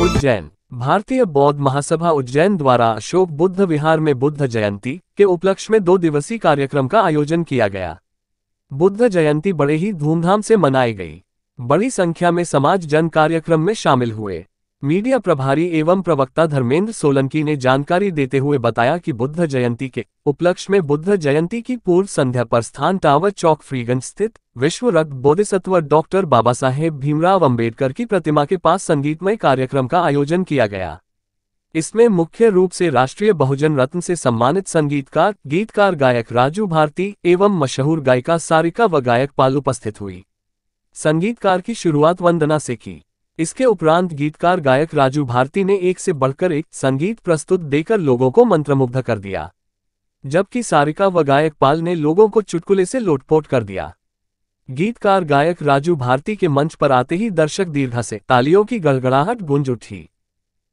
उज्जैन। भारतीय बौद्ध महासभा उज्जैन द्वारा अशोक बुद्ध विहार में बुद्ध जयंती के उपलक्ष्य में 2 दिवसीय कार्यक्रम का आयोजन किया गया। बुद्ध जयंती बड़े ही धूमधाम से मनाई गई। बड़ी संख्या में समाज जन कार्यक्रम में शामिल हुए। मीडिया प्रभारी एवं प्रवक्ता धर्मेंद्र सोलंकी ने जानकारी देते हुए बताया कि बुद्ध जयंती के उपलक्ष्य में बुद्ध जयंती की पूर्व संध्या पर स्थान टावर चौक फ्रीगंज स्थित विश्व रक्त बोधिसत्व डॉक्टर बाबा साहेब भीमराव अंबेडकर की प्रतिमा के पास संगीतमय कार्यक्रम का आयोजन किया गया। इसमें मुख्य रूप से राष्ट्रीय बहुजन रत्न से सम्मानित संगीतकार, गीतकार, गायक राजू भारती एवं मशहूर गायिका सारिका व गायक पाल उपस्थित हुई। संगीतकार की शुरुआत वंदना से की। इसके उपरांत गीतकार गायक राजू भारती ने एक से बढ़कर एक संगीत प्रस्तुत देकर लोगों को मंत्रमुग्ध कर दिया, जबकि सारिका व गायक पाल ने लोगों को चुटकुले से लोटपोट कर दिया। गीतकार गायक राजू भारती के मंच पर आते ही दर्शक दीर्घा से तालियों की गड़गड़ाहट गूंज उठी।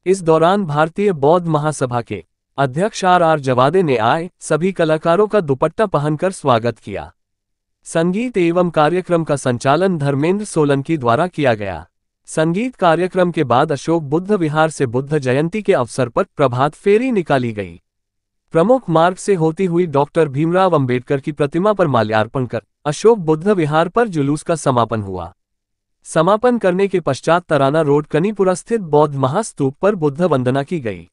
इस दौरान भारतीय बौद्ध महासभा के अध्यक्ष आर जवादे ने आए सभी कलाकारों का दुपट्टा पहनकर स्वागत किया। संगीत एवं कार्यक्रम का संचालन धर्मेंद्र सोलंकी द्वारा किया गया। संगीत कार्यक्रम के बाद अशोक बुद्ध विहार से बुद्ध जयंती के अवसर पर प्रभात फेरी निकाली गई। प्रमुख मार्ग से होती हुई डॉक्टर भीमराव अंबेडकर की प्रतिमा पर माल्यार्पण कर अशोक बुद्ध विहार पर जुलूस का समापन हुआ। समापन करने के पश्चात तराना रोड कनीपुरा स्थित बौद्ध महास्तूप पर बुद्ध वंदना की गई।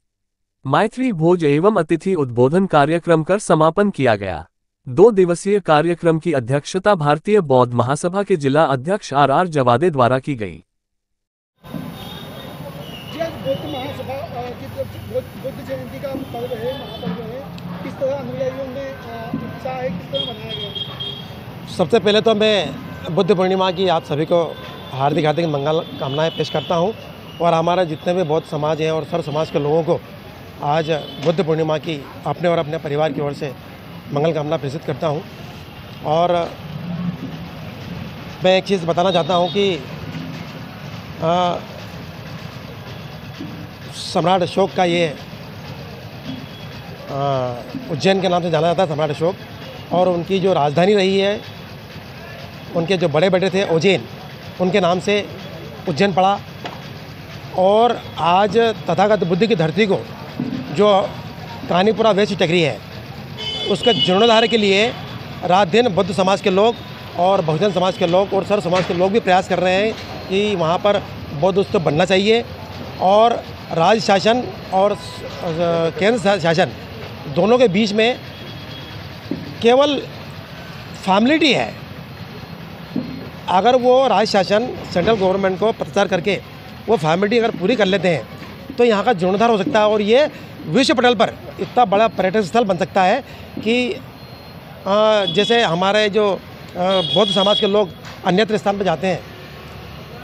मैत्री भोज एवं अतिथि उद्बोधन कार्यक्रम कर समापन किया गया। 2 दिवसीय कार्यक्रम की अध्यक्षता भारतीय बौद्ध महासभा के जिला अध्यक्ष आर जवादे द्वारा की गई। बौद्ध महासभा की बुद्ध जयंती का पर्व है, महापर्व है, किस तरह अनुयायियों में उत्साह है, किस तरह मनाया गया? सबसे पहले तो मैं बुद्ध पूर्णिमा की आप सभी को हार्दिक हार्दिक मंगल कामनाएं पेश करता हूं और हमारा जितने भी बौद्ध समाज हैं और सर्व समाज के लोगों को आज बुद्ध पूर्णिमा की अपने और अपने परिवार की ओर से मंगल कामना प्रेषित करता हूं। और मैं एक चीज़ बताना चाहता हूं कि सम्राट अशोक का ये उज्जैन के नाम से जाना जाता है, सम्राट अशोक, और उनकी जो राजधानी रही है, उनके जो बड़े बेटे थे उज्जैन, उनके नाम से उज्जैन पड़ा। और आज तथागत बुद्ध की धरती को जो कानीपुरा वेस्ट टेकरी है, उसके जीर्णोद्धार के लिए रात दिन बुद्ध समाज के लोग और बहुजन समाज के लोग और सर्व समाज के लोग भी प्रयास कर रहे हैं कि वहाँ पर बौद्ध उत्सव बनना चाहिए। और राज्य शासन और केंद्र शासन दोनों के बीच में केवल फॉर्मेलिटी है। अगर वो राज्य शासन सेंट्रल गवर्नमेंट को प्रचार करके वो फॉर्मेलिटी अगर पूरी कर लेते हैं तो यहाँ का जीर्णोद्धार हो सकता है और ये विश्व पटल पर इतना बड़ा पर्यटन स्थल बन सकता है कि जैसे हमारे जो बौद्ध समाज के लोग अन्यत्र स्थान पर जाते हैं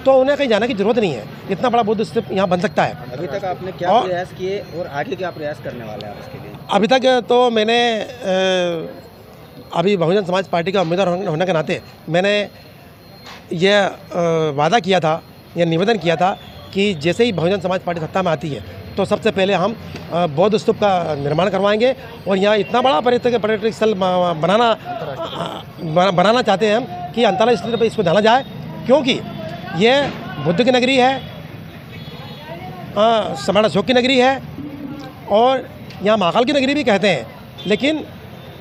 तो उन्हें कहीं जाने की ज़रूरत नहीं है। इतना बड़ा बुद्ध स्तूप यहाँ बन सकता है। अभी तक आपने क्या प्रयास किए और आगे क्या प्रयास करने वाले हैं आप इसके लिए? अभी तक तो मैंने अभी बहुजन समाज पार्टी का उम्मीदवार होने के नाते मैंने यह वादा किया था, यह निवेदन किया था कि जैसे ही बहुजन समाज पार्टी सत्ता में आती है तो सबसे पहले हम बौद्ध स्तूप का निर्माण करवाएंगे और यहाँ इतना बड़ा पर्यटक स्थल बनाना चाहते हैं हम कि अंतर्राष्ट्रीय स्तर पर इसको जाना जाए, क्योंकि ये बुद्ध की नगरी है, सम्राट अशोक की नगरी है और यहाँ महाकाल की नगरी भी कहते हैं। लेकिन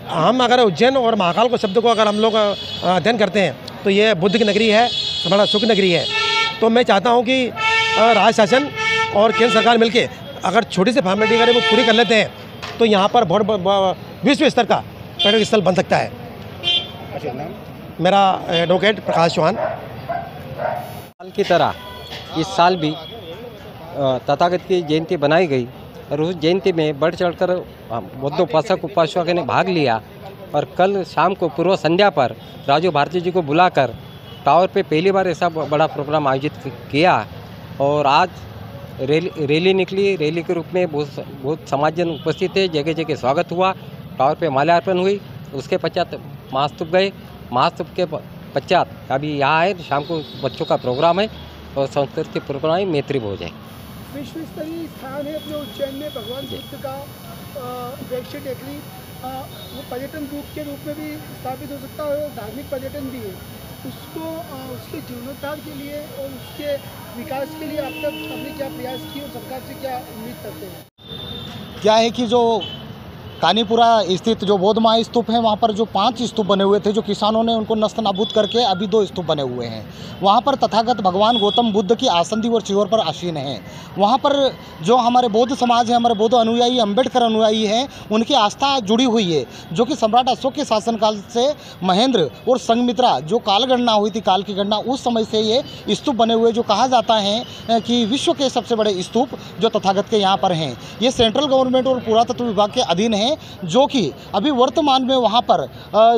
हम अगर उज्जैन और महाकाल को शब्द को अगर हम लोग अध्ययन करते हैं तो ये बुद्ध की नगरी है, सम्राट अशोक की नगरी है। तो मैं चाहता हूँ कि राज्य शासन और केंद्र सरकार मिलके अगर छोटी सी फॉर्मेलिटी अगर वो पूरी कर लेते हैं तो यहाँ पर बहुत विश्व स्तर का पर्यटक स्थल बन सकता है। मेरा एडवोकेट प्रकाश चौहान। साल की तरह इस साल भी तथागत की जयंती बनाई गई और उस जयंती में बढ़ चढ़कर बौद्ध उपासकों ने भाग लिया। और कल शाम को पूर्व संध्या पर राजू भारती जी को बुलाकर टावर पे पहली बार ऐसा बड़ा प्रोग्राम आयोजित किया। और आज रैली निकली, रैली के रूप में बहुत समाजजन उपस्थित थे, जगह जगह स्वागत हुआ, टावर पे माल्यार्पण हुई। उसके पश्चात महास्तूप गए, महास्तूप के पश्चात अभी यहाँ है, शाम को बच्चों का प्रोग्राम है और सांस्कृतिक प्रोग्राम है, मैत्री भोज है। विश्व स्तरीय स्थान है अपने उज्जैन में भगवान बुद्ध का वेस्ट टेकरी, वो पर्यटन रूप के रूप में भी स्थापित हो सकता है और धार्मिक पर्यटन भी है। उसको उसके जीर्णोद्धार के लिए और उसके विकास के लिए अब तक आपने क्या प्रयास किए और सरकार से क्या उम्मीद करते हैं? क्या है कि जो कानीपुरा स्थित जो बोधमाया स्तूप है, वहाँ पर जो 5 स्तूप बने हुए थे, जो किसानों ने उनको नस्त नाबूद करके अभी 2 स्तूप बने हुए हैं। वहाँ पर तथागत भगवान गौतम बुद्ध की आसंदी और चिवर पर आसीन हैं। वहाँ पर जो हमारे बौद्ध समाज है, हमारे बौद्ध अनुयायी, अम्बेडकर अनुयायी हैं, उनकी आस्था जुड़ी हुई है, जो कि सम्राट अशोक के शासनकाल से महेंद्र और संघमित्रा जो कालगणना हुई थी, काल की गणना, उस समय से ये स्तूप बने हुए, जो कहा जाता है कि विश्व के सबसे बड़े स्तूप जो तथागत के यहाँ पर हैं। ये सेंट्रल गवर्नमेंट और पुरातत्व विभाग के अधीन है, जो कि अभी वर्तमान में वहाँ पर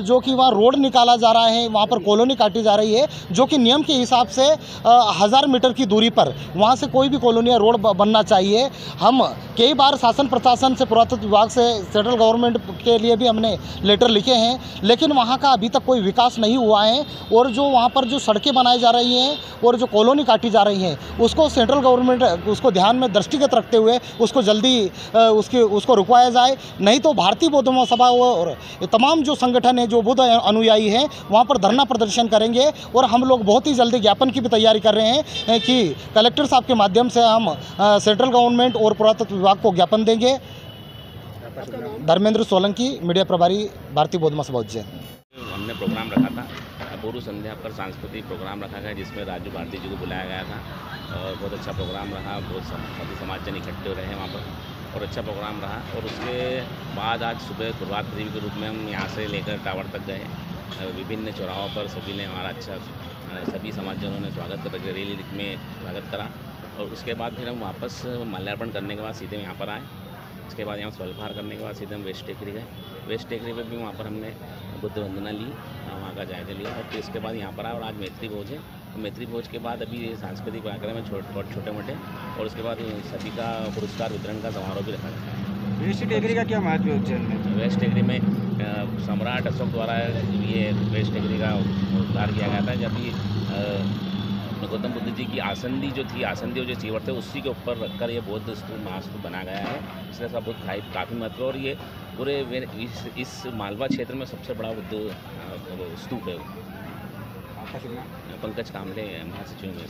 जो कि वहाँ रोड निकाला जा रहा है, वहाँ पर कॉलोनी काटी जा रही है, जो कि नियम के हिसाब से 1000 मीटर की दूरी पर वहाँ से कोई भी कॉलोनी या रोड बनना चाहिए। हम कई बार शासन प्रशासन से, पुरातत्व विभाग से, सेंट्रल गवर्नमेंट के लिए भी हमने लेटर लिखे हैं, लेकिन वहाँ का अभी तक कोई विकास नहीं हुआ है। और जो वहाँ पर जो सड़कें बनाई जा रही हैं और जो कॉलोनी काटी जा रही हैं, उसको सेंट्रल गवर्नमेंट उसको ध्यान में दृष्टिगत रखते हुए उसको जल्दी उसको रुकवाया जाए। नहीं तो भारतीय बौद्ध महासभा और तमाम जो संगठन है, जो बुद्ध अनुयायी हैं, वहाँ पर धरना प्रदर्शन करेंगे। और हम लोग बहुत ही जल्दी ज्ञापन की भी तैयारी कर रहे हैं कि कलेक्टर साहब के माध्यम से हम सेंट्रल गवर्नमेंट और पुरातत्व विभाग को ज्ञापन देंगे। धर्मेंद्र सोलंकी, मीडिया प्रभारी, भारतीय बौद्ध महासभा उज्जैन। हमने प्रोग्राम रखा था, पूर्व संध्या पर सांस्कृतिक प्रोग्राम रखा गया, जिसमें राजू भारती जी को बुलाया गया था और बहुत अच्छा प्रोग्राम रहा। बहुत सभी समाजजन इकट्ठे रहे वहाँ पर और अच्छा प्रोग्राम रहा। और उसके बाद आज सुबह प्रभात फेरी के रूप में हम यहाँ से लेकर टावर तक गए। विभिन्न चौराहों पर सभी ने हमारा सभी समाजजनों ने स्वागत कर रैली में स्वागत करा। और उसके बाद फिर हम वापस माल्यार्पण करने के बाद सीधे यहाँ पर आए। उसके बाद यहाँ स्वल्पहार करने के बाद सीधे हम वेस्ट टेकरी गए। वेस्ट टेकरी पर भी वहाँ पर हमने बुद्ध वंदना ली, वहाँ का जायजा लिया। और फिर इसके बाद यहाँ पर आए और आज मैत्री भोज है। तो मैत्री भोज के बाद अभी सांस्कृतिक कार्यक्रम है छोटे मोटे, और उसके बाद सभी का पुरस्कार वितरण का समारोह भी रखा जाता है। वेस्ट टेकरी का क्या महत्व है उज्जैन में? वेस्ट टेकरी में सम्राट अशोक द्वारा ये वेस्ट टेकरी का उद्धार किया गया था, जब गौतम बुद्ध जी की आसंदी जो थी, आसंदी और जो चीवर थे, उसी के ऊपर रखकर ये बौद्ध स्तूप महास्तूप बना गया है। इसलिए सब बुद्ध काफ़ी महत्व, और ये पूरे इस मालवा क्षेत्र में सबसे बड़ा बुद्ध स्तूप है। पंकज कामले, महासचिव में